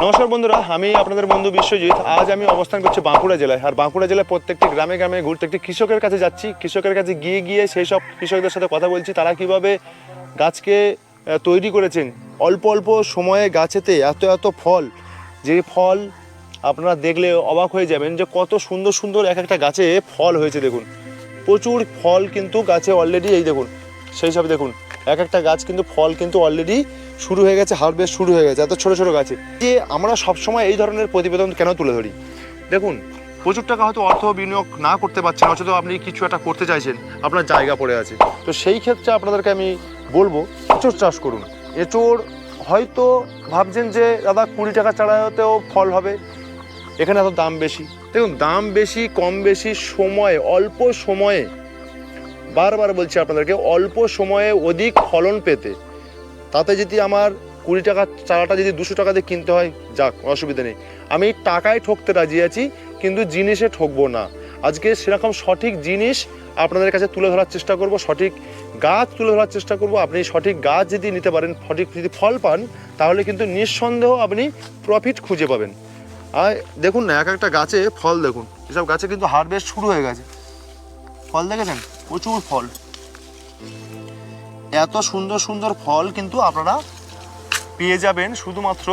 নমস্কার বন্ধুরা, আমি আপনাদের বন্ধু বিশ্বজিৎ। আজ আমি অবস্থান করছি বাঁকুড়া জেলায়। আর বাঁকুড়া জেলায় প্রত্যেকটি গ্রামে গ্রামে ঘুরতে একটি কৃষকের কাছে যাচ্ছি। কৃষকের কাছে গিয়ে সেই সব কৃষকদের সাথে কথা বলছি, তারা কিভাবে গাছকে তৈরি করেছেন। অল্প অল্প সময়ে গাছেতে এত এত ফল, যে ফল আপনারা দেখলে অবাক হয়ে যাবেন যে কত সুন্দর সুন্দর এক একটা গাছে ফল হয়েছে। দেখুন, প্রচুর ফল কিন্তু গাছে অলরেডি, এই দেখুন সেই সব দেখুন এক একটা গাছ কিন্তু ফল কিন্তু অলরেডি শুরু হয়ে গেছে, হারভেস্ট শুরু হয়ে গেছে এত ছোটো ছোটো গাছে। যে আমরা সবসময় এই ধরনের প্রতিবেদন কেন তুলে ধরি? দেখুন, প্রচুর টাকা হয়তো অর্থ বিনিয়োগ না করতে পারছেন, অথচ আপনি কিছু একটা করতে চাইছেন, আপনার জায়গা পড়ে আছে। তো সেই ক্ষেত্রে আপনাদেরকে আমি বলবো এঁচোড় চাষ করুন। এঁচোড় হয়তো ভাবছেন যে দাদা 20 টাকা চারাতেও ফল হবে, এখানে এত দাম বেশি। দেখুন, দাম বেশি কম বেশি, সময় অল্প সময়ে, বারবার বলছি আপনাদেরকে, অল্প সময়ে অধিক ফলন পেতে, তাতে যদি আমার 20 টাকা চারাটা যদি 200 টাকা দিয়ে কিনতে হয়, যাক, অসুবিধা নেই। আমি টাকায় ঠকতে রাজি আছি, কিন্তু জিনিসে ঠকবো না। আজকে সেরকম সঠিক জিনিস আপনাদের কাছে তুলে ধরার চেষ্টা করব, সঠিক গাছ তুলে ধরার চেষ্টা করব। আপনি সঠিক গাছ যদি নিতে পারেন, সঠিক যদি ফল পান, তাহলে কিন্তু নিঃসন্দেহ আপনি প্রফিট খুঁজে পাবেন। আর দেখুন না, এক একটা গাছে ফল দেখুন, এসব গাছে কিন্তু হারভেস্ট শুরু হয়ে গেছে। ফল দেখেছেন, প্রচুর ফল। এত সুন্দর সুন্দর ফল কিন্তু আপনারা পেয়ে যাবেন শুধুমাত্র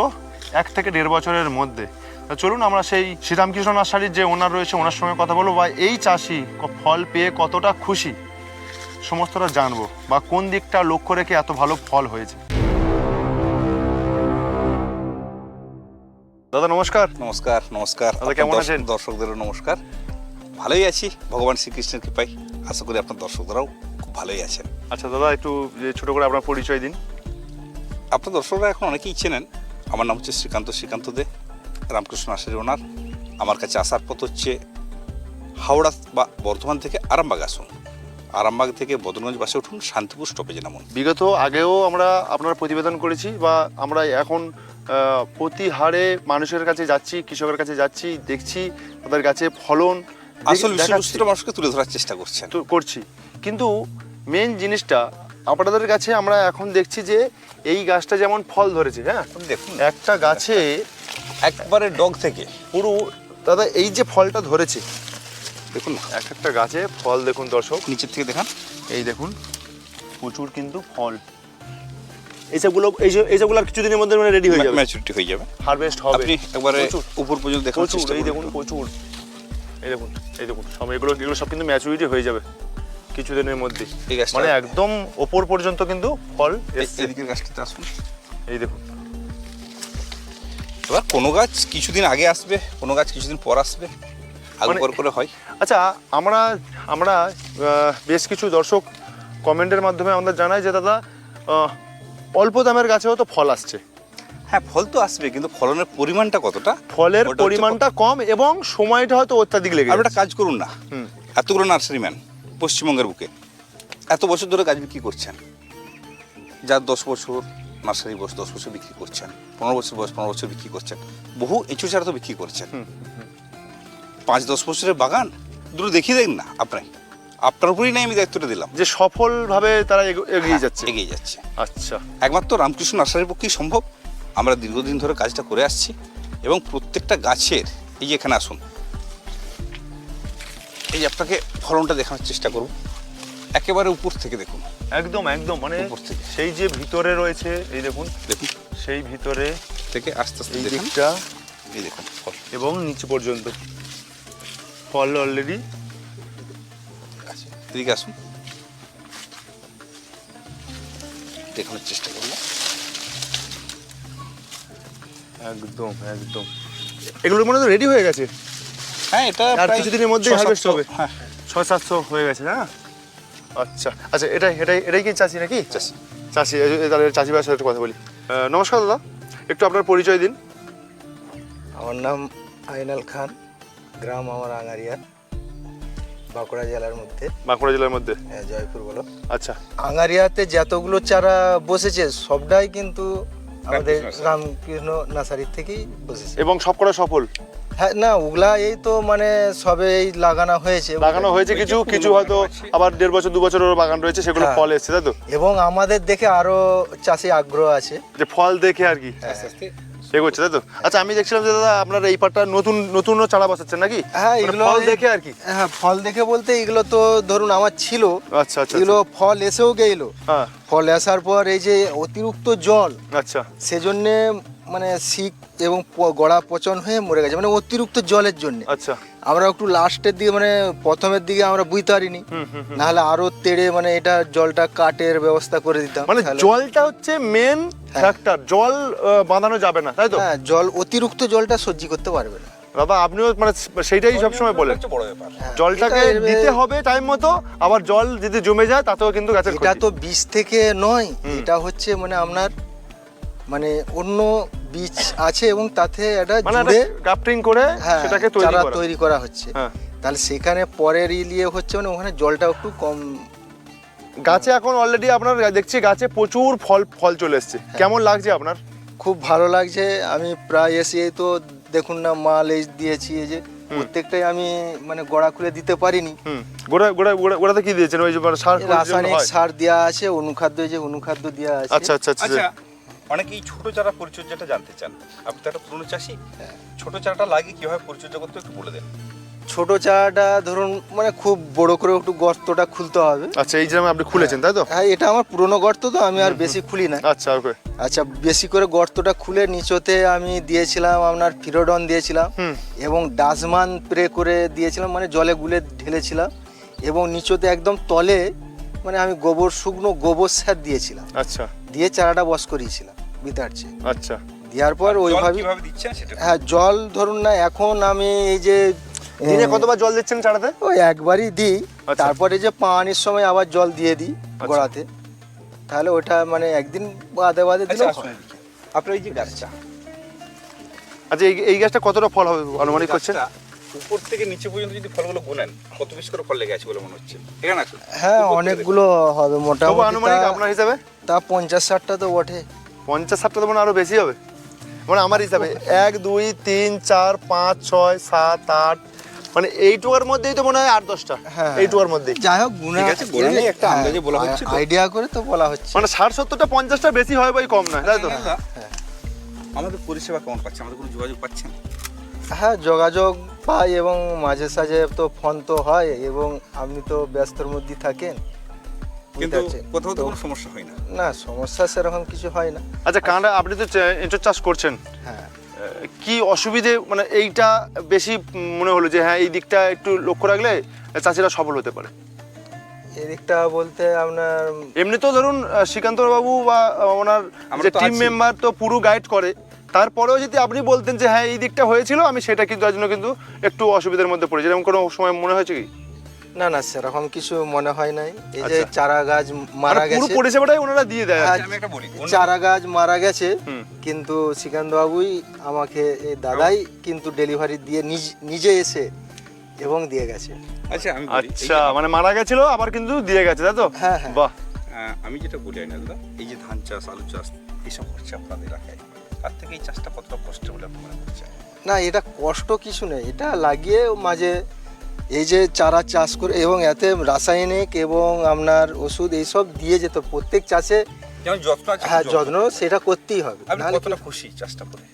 1 থেকে 1.5 বছরের মধ্যে। চলুন আমরা সেই শ্রীরামকৃষ্ণ নার্সারির যে ওনার রয়েছে, ওনার সঙ্গে কথা বলবো, বা এই চাষি ফল পেয়ে কতটা খুশি সমস্তটা জানবো, বা কোন দিকটা লক্ষ্য রেখে এত ভালো ফল হয়েছে। দাদা নমস্কার। নমস্কার। নমস্কার দাদা, কেমন আছেন? দর্শকদেরও নমস্কার। ভালোই আছি ভগবান শ্রীকৃষ্ণের কৃপায়। আশা করি আপনার দর্শকরাও খুব ভালোই আছেন। আচ্ছা দাদা, একটু ছোট করে আপনার পরিচয় দিন। আপনার দর্শকরা এখন অনেকেই চেনেন। আমার নাম হচ্ছে শ্রীকান্ত দে, রামকৃষ্ণ নার্সারির ওনার। আমার কাছে আসার পথ হচ্ছে হাওড়া বা বর্ধমান থেকে আরামবাগ আসুন, আরামবাগ থেকে বদরগঞ্জ বাসে উঠুন, শান্তিপুর স্টপেজে নামুন। বিগত আগেও আমরা আপনার প্রতিবেদন করেছি, বা আমরা এখন প্রতি হারে মানুষের কাছে যাচ্ছি, কৃষকের কাছে যাচ্ছি, দেখছি তাদের গাছে ফলন, আসল বিষয়বস্তুটা মানুষকে তুলে ধরার চেষ্টা করছি। কিন্তু মেন জিনিসটা আপনাদের কাছে আমরা এখন দেখছি যে এই গাছটা যেমন ফল ধরেছে, হ্যাঁ দেখুন একটা গাছে একবারে ডগ থেকে পুরো, দাদা এই যে ফলটা ধরেছে দেখুন না, এক একটা গাছে ফল দেখুন দর্শক, নিচের থেকে দেখান, এই দেখুন প্রচুর কিন্তু ফল। এইসবগুলো আর কিছুদিনের মধ্যে মানে রেডি হয়ে যাবে, ম্যাচুরিটি হয়ে যাবে, হারভেস্ট হবে। আপনি একবারে উপর পর্যন্ত দেখার চেষ্টা করুন। এই দেখুন প্রচুর, এই দেখুন সব এগুলো সব কিন্তু ম্যাচুরিটি হয়ে যাবে কিছুদিনের মধ্যে, মানে একদম ওপর পর্যন্ত কিন্তু ফল এসছে। এদিকের গাছটাতে আসুন, এই দেখুন। এবার কোনো গাছ কিছুদিন আগে আসবে, কোনো গাছ কিছুদিন পর আসবে, আগে পর করে হয়। আচ্ছা, আমরা বেশ কিছু দর্শক কমেন্টের মাধ্যমে আমাদের জানাই যে দাদা অল্প দামের গাছেও তো ফল আসছে। হ্যাঁ, ফল তো আসবে, কিন্তু ফলনের পরিমাণটা কতটা, ফলের পরিমাণটা কম এবং সময়টা হয়তো অত্যাধিক লেগে যাবে। একটা কাজ করুন না, এতগুলো নার্সারিম্যান পশ্চিমবঙ্গের বুকে এত বছর ধরে গাছ বিক্রি করছেন, যার 10 বছর নার্সারি বয়স 10 বছর বিক্রি করছেন, 15 বছর বয়স 15 বছর বিক্রি করছেন, বহু এঁচু চারা তো বিক্রি করছেন। 5-10 বছরের বাগান দুটো দেখিয়ে দেন না, আপনার উপরেই নাই আমি দায়িত্বটা দিলাম, যে সফলভাবে তারা এগিয়ে যাচ্ছে। আচ্ছা, একমাত্র রামকৃষ্ণ নার্সারির পক্ষেই সম্ভব। আমরা দীর্ঘদিন ধরে কাজটা করে আসছি, এবং প্রত্যেকটা গাছের, এই যে এখানে আসুন, এই যে আপনাকে ফলনটা দেখানোর চেষ্টা করব, একেবারে উপর থেকে দেখুন, একদম মানে উপর থেকে, সেই যে ভিতরে রয়েছে, এই দেখুন সেই ভিতরে থেকে আস্তে আস্তে এই দিকটা, এই দেখুন ফল, এবং নিচে পর্যন্ত ফল অলরেডি আছে। এদিকে আসুন, দেখানোর চেষ্টা করব। একদম এগুলোর মনে তো রেডি হয়ে গেছে। হ্যাঁ, এটা আর কিছুদিনের মধ্যে হারভেস্ট হবে। হ্যাঁ, 600-700 হয়ে গেছে। হ্যাঁ, আচ্ছা, এটাই কি চাষি নাকি? চাষি, তাহলে চাষিবাসের সাথে একটু কথা বলি। নমস্কার দাদা, একটু আপনার পরিচয় দিন। আমার নাম আইনাল খান, গ্রাম আমার আঙারিয়া, বাঁকুড়া জেলার মধ্যে। জয়পুর বলো। আচ্ছা, আঙারিয়াতে যতগুলো চারা বসেছে সবটাই কিন্তু আমাদের রামকৃষ্ণ নার্সারির থেকেই বসেছে, এবং সবকটা সফল। হ্যাঁ, না ওগুলা এই তো মানে সবে এই লাগানো হয়েছে, কিছু হয়তো আবার 1.5 বছর 2 বছরের বাগান রয়েছে, সেগুলো ফল এসছে, তাই তো? এবং আমাদের দেখে আরো চাষি আগ্রহ আছে, যে ফল দেখে আর কি এগোচ্ছে তাই তো? আচ্ছা, আমি দেখছিলাম যে দাদা আপনার এই পাটটা নতুন চারা বসাচ্ছেন নাকি? হ্যাঁ, মানে এগুলো ফল দেখে আর কি। হ্যাঁ, ফল দেখে বলতে এগুলো তো ধরুন আমার ছিল, আচ্ছা আচ্ছা এগুলো ফল এসেও গেলো। হ্যাঁ, ফল আসার পর এই যে অতিরিক্ত জল, আচ্ছা সেজন্যে মানে শিক এবং গড়া পচন হয়ে মরে গেছে, মানে অতিরিক্ত জলের জন্য। আচ্ছা। আমরা একটু লাস্টের দিকে মানে প্রথমের দিকে আমরা বুঝতে পারিনি, নাহলে আরো তেড়ে মানে এটা জলটা কাটের ব্যবস্থা করে দিতাম। মানে তাহলে- জলটা হচ্ছে মেন ফ্যাক্টর, জল বাঁধানো যাবে না তাই তো? হ্যাঁ, জল অতিরিক্ত জলটা সহ্য করতে পারবে না। দাদা আপনিও মানে সেইটাই সবসময় বলেন, হচ্ছে বড় ব্যাপার। হ্যাঁ, জলটাকে এটা- দিতে হবে টাইম মতো, আবার জল যদি জমে যায় তাতেও কিন্তু গাছের এটা ক্ষতি। তো বীজ থেকে নয়, এটা হচ্ছে মানে আপনার মানে অন্য বীজ আছে এবং তাতে এটা মানে জুড়ে গ্রাফটিং করে হ্যাঁ সেটাকে চারা করা। তৈরি করা হচ্ছে। হ্যাঁ। তাহলে সেখানে পরের ইয়ে হচ্ছে মানে ওখানে জলটা একটু কম। গাছে এখন অলরেডি আপনার দেখছি গাছে প্রচুর ফল চলে এসছে, কেমন লাগছে আপনার? খুব ভালো লাগছে। আমি প্রায় এসে তো দেখুন না মাল এই দিয়েছি, এই যে প্রত্যেকটাই আমি মানে গোড়া খুলে দিতে পারিনি। গোড়াতে কি দিয়েছেন? ওই যে মানে সার যেগুলো রাসায়নিক হয়? সার দেওয়া আছে, অনুখাদ্য, যে অনুখাদ্য দেওয়া আছে। আচ্ছা আচ্ছা আচ্ছা। আচ্ছা, অনেকেই ছোট চারা পরিচর্যাটা জানতে চান। আপনি তো একটা পুরনো চাষি, ছোট চারাটা লাগিয়ে কিভাবে পরিচর্যা করতে একটু বলে দেন। ছোট চারাটা ধরুন মানে খুব বড় করে একটু গর্তটা খুলতে হবে। আচ্ছা, এই যে আপনি খুলেছেন তাই তো? হ্যাঁ, এটা আমার পুরনো গর্ত, তো আমি আর বেশি খুলি না। আচ্ছা ওকে। আচ্ছা, বেশি করে গর্তটা খুলে নিচতে আমি দিয়েছিলাম আপনার ফিরোডন দিয়েছিলাম এবং ডাসমান স্প্রে করে দিয়েছিলাম, মানে জলে গুলে ঢেলেছিলাম, এবং নিচতে একদম তলে মানে আমি শুকনো গোবর সার দিয়েছিলাম। আচ্ছা দিয়ে চারাটা বস করিয়েছিলাম বিতাড়ছে। আচ্ছা দেওয়ার পর জল ওইভাবে কিভাবে দিচ্ছেন সেটা হ্যাঁ, জল ধরুন না এখন আমি এই যে দিনে কতবার জল দিচ্ছেন চারাতে? ওই একবারই দিই, আচ্ছা। তারপরে যে পানির সময় আবার জল দিয়ে দিই গোড়াতে, তাহলে ওটা মানে একদিন বাদে বাদে আচ্ছা, দিলেও আসুন হয়। এদিকে। আপনার এই যে গাছটা, আচ্ছা, এই গাছটা কতটা ফল হবে আনুমানিক করছেন? গাছটা উপর থেকে নিচে পর্যন্ত যদি ফলগুলো গুনেন কত বেশি করে ফল লেগে আছে বলে মনে হচ্ছে? এখানে আসুন। হ্যাঁ, উপর থেকে অনেকগুলো হবে তবু মোটামুটি। আনুমানিক আপনার হিসাবে তা 50-60টা তো বটে। 50-60টা তো মানে আরো বেশি হবে, মানে আমার হিসাবে 1 2 3 4 5 6 7 8, মানে এইটুকুর মধ্যেই তো মনে হয় 8-10টা। হ্যাঁ, এইটুকুর মধ্যেই যাই হোক গুণা ঠিক আছে, গোনা নেই, একটা আন্দাজে বলা হচ্ছে তো। আইডিয়া করে তো বলা হচ্ছে। মানে 60-70টা 50টা বেশি হয় ভাই, কম নয় তাই তো? দাদা, আমাদের পরিষেবা কেমন পাচ্ছেন? আমাদের কোনো যোগাযোগ পাচ্ছেন? হ্যাঁ, যোগাযোগ পাই এবং মাঝে সাঝে তো ফোন তো হয়, এবং আপনি তো ব্যস্তর মধ্যে থাকেন, কিন্তু বুঝতে পারছেন? কোথাও তো তো কোনো সমস্যা হয় না। না, সমস্যা সেরকম কিছু হয় না। আচ্ছা, কাঁড়া আপনি তো এঁচোড় চাষ করছেন, হ্যাঁ, কি অসুবিধে মানে এইটা বেশি মনে হলো যে হ্যাঁ এই দিকটা একটু লক্ষ্য রাখলে চাষিরা সফল হতে পারে? এদিকটা বলতে আপনার এমনি তো ধরুন শ্রীকান্ত বাবু বা ওনার আমরা যে তো টিম আছি। মেম্বার তো পুরো গাইড করে, তারপরেও যদি আপনি বলতেন যে হ্যাঁ এই দিকটা হয়েছিল, আমি সেটা কিন্তু তার জন্য কিন্তু একটু অসুবিধার মধ্যে পড়েছি, এরকম কোনো সময় মনে হয়েছে কি? না না, সেরকম কিছু মনে হয় নাই। এই যে আচ্ছা। চারা গাছ মানে মারা পুরো গেছে, পরিষেবাটাই ওনারা দিয়ে দেয় আর কি। হ্যাঁ, আচ্ছা, আমি একটা বলি, চারা গাছ মারা গেছে, হুম। কিন্তু শ্রীকান্ত বাবুই আমাকে, এই দাদাই কিন্তু ডেলিভারি দিয়ে নিজে এসে এবং দিয়ে গেছে। আচ্ছা আমি বলি, এই আচ্ছা, যে মানে মারা গেছিল আবার কিন্তু দিয়ে গেছে তাই তো? হ্যাঁ, হ্যাঁ। বাহ। আমি যেটা বলি না দাদা, এই যে ধান চাষ, আলু চাষ, এইসব হচ্ছে আপনাদের এলাকায়, তার থেকে এই চাষটা কতটা কষ্ট বলে আপনি মনে করছেন? না, এটা কষ্ট কিছু নেই, এটা লাগিয়ে মাঝে এই যে চারা চাষ করে এবং এতে রাসায়নিক এবং আপনার ওষুধ এইসব দিয়ে যেত প্রত্যেক চাষে। যেমন যত্ন আছে, হ্যাঁ, যত্ন সেটা করতেই হবে। আপনি নাহলে কতটা খুশি চাষটা করে?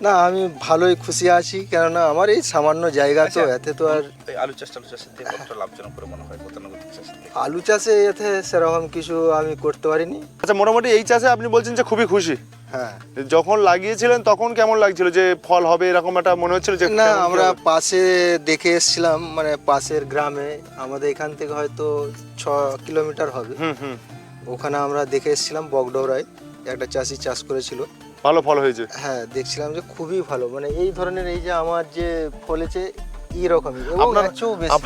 না, আমি ভালোই খুশি আছি, কেননা আমার এই সামান্য জায়গা তো, আচ্ছা, এতে তো আর এই আলু চাষের থেকে কতটা লাভজনক করে মনে হয় গতানুগতিক চাষের থেকে? আলু চাষে এতে সেরকম কিছু আমি করতে পারিনি। আচ্ছা, মোটামুটি এই চাষে আপনি বলছেন যে খুবই খুশি। হ্যাঁ, যখন লাগিয়েছিলেন তখন কেমন লাগছিল, যে ফল হবে এরকম একটা মনে হচ্ছিল যে না, কেমন কি আমরা হবে? পাশে দেখে এসেছিলাম, মানে পাশের গ্রামে, আমাদের এখান থেকে হয়তো 6 কিলোমিটার হবে, হুম হুম, ওখানে আমরা দেখে এসেছিলাম। বগডোরায় একটা চাষি চাষ করেছিল। ভালো ফল হয়েছে। হ্যাঁ, দেখছিলাম যে খুবই ভালো, মানে এই ধরনের এই যে আমার যে ফলেছে এইরকমই এবং আপনার এর চেয়েও বেশি।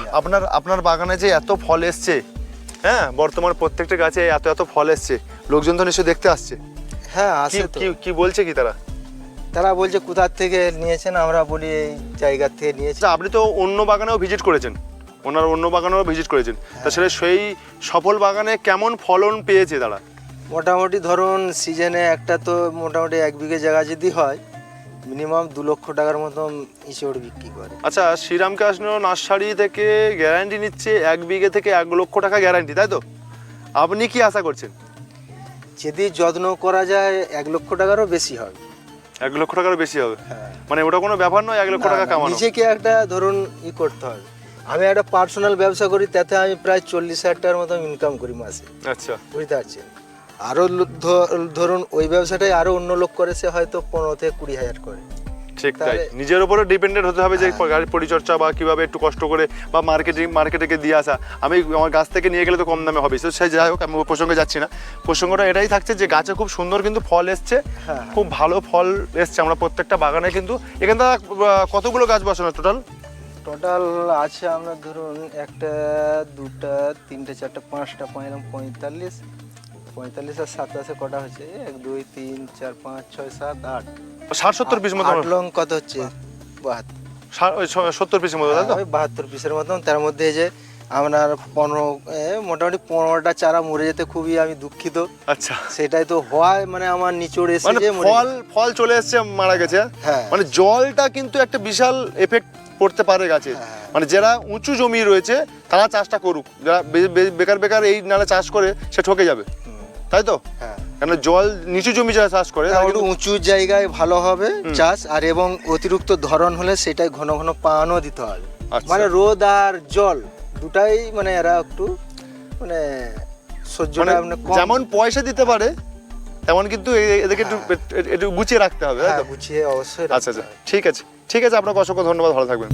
আপনার বাগানে যে এত ফল এসছে, হ্যাঁ বর্তমান প্রত্যেকটা গাছে এত ফল এসছে, লোকজন তো নিশ্চয়ই দেখতে আসছে। হ্যাঁ, কি আসে তো। কি কি বলছে কি তারা? তারা বলছে কোথা থেকে নিয়েছেন, আমরা বলি এই জায়গা থেকে নিয়েছি। আচ্ছা, আপনি তো অন্য বাগানেও ভিজিট করেছেন, ওনার অন্য বাগানেও ভিজিট করেছেন, তা সেটা সেই সফল বাগানে কেমন ফলন পেয়েছে তারা? মোটামুটি ধরুন সিজনে একটা তো মোটামুটি 1 বিঘে জায়গা যদি হয়, মিনিমাম 2 লক্ষ টাকার মতন ইঁচড় বিক্রি করে। আচ্ছা, শ্রীরামকৃষ্ণ নার্সারি থেকে গ্যারান্টি নিচ্ছে 1 বিঘে থেকে 1 লক্ষ টাকা গ্যারান্টি, তাই তো? আপনি কি আশা করছেন? যদি যত্ন করা যায় 1 লক্ষ টাকারও বেশি হবে। 1 লক্ষ টাকারও বেশি হবে, হ্যাঁ। মানে ওটা কোনো ব্যাপার নয় 1 লক্ষ টাকা কামানো। নিজেকে একটা ধরুন করতে হবে। আমি একটা পার্সোনাল ব্যবসা করি, তাতে আমি প্রায় 40,000 টাকার মতো ইনকাম করি মাসে, আচ্ছা বুঝতে পারছেন। আরও ধরুন ওই ব্যবসাটাই আরও অন্য লোক করে, সে হয়তো 15 থেকে 20,000 করে। ঠিক তাই, তাহলে- নিজের উপরে ডিপেন্ডেন্ট হতে হবে যে হ্যাঁ। গাড়ির পরিচর্যা বা কিভাবে একটু কষ্ট করে বা মার্কেটে দিয়ে আসা। আমি আমার গাছ থেকে নিয়ে গেলে তো কম দামে হবে, সে যাই হোক, আমি ওই প্রসঙ্গে যাচ্ছি না। প্রসঙ্গটা এটাই থাকছে যে গাছে খুব সুন্দর কিন্তু ফল এসছে, হ্যাঁ। খুব ভালো ফল এসছে। আমরা প্রত্যেকটা বাগানে কিন্তু এখানে দাদা কতগুলো গাছ বসানো টোটাল? টোটাল আছে আপনার ধরুন 1 2 3 4 5 45 45 আর 27 কটা হচ্ছে, 1 2 3 4 5 6 7 8 60-70 পিস মতো 8 লং কত হচ্ছে 72, 70 পিসের মতো, তাই তো? ওই 72 পিসের মতন। তার মধ্যে এই যে আপনার 15 মোটামুটি 15টা চারা মরে যেতে খুবই আমি দুঃখিত। আচ্ছা, সেটাই তো হয়, মানে আমার নিচড় এসে মানে যে মরে ফল চলে এসছে, মারা গেছে। হ্যাঁ। মানে জলটা কিন্তু একটা বিশাল এফেক্ট পড়তে পারে গাছে। হ্যাঁ। মানে যারা উঁচু জমি রয়েছে তারা চাষটা করুক, যারা বেকার এই নালে চাষ করে সে ঠকে যাবে, হুম, তাই তো? হ্যাঁ। কেন জল নিচু জমি যারা চাষ করে তারা একটু কিন্তু- উঁচু জায়গায় ভালো হবে চাষ, আর এবং অতিরিক্ত ধরন হলে সেটাই ঘন ঘন পানও দিতে হবে। আচ্ছা। মানে রোদ আর জল দুটাই মানে এরা একটু মানে সহ্যটা মানে মানে কম। যেমন পয়সা দিতে পারে তেমন কিন্তু এদেরকে একটু গুছিয়ে রাখতে হবে, তাই হ্যাঁ, তো? গুছিয়ে অবশ্যই আচ্ছা রাখতে আচ্ছা, হবে। ঠিক আছে, ঠিক আছে, আপনাকে অসংখ্য ধন্যবাদ, ভালো থাকবেন।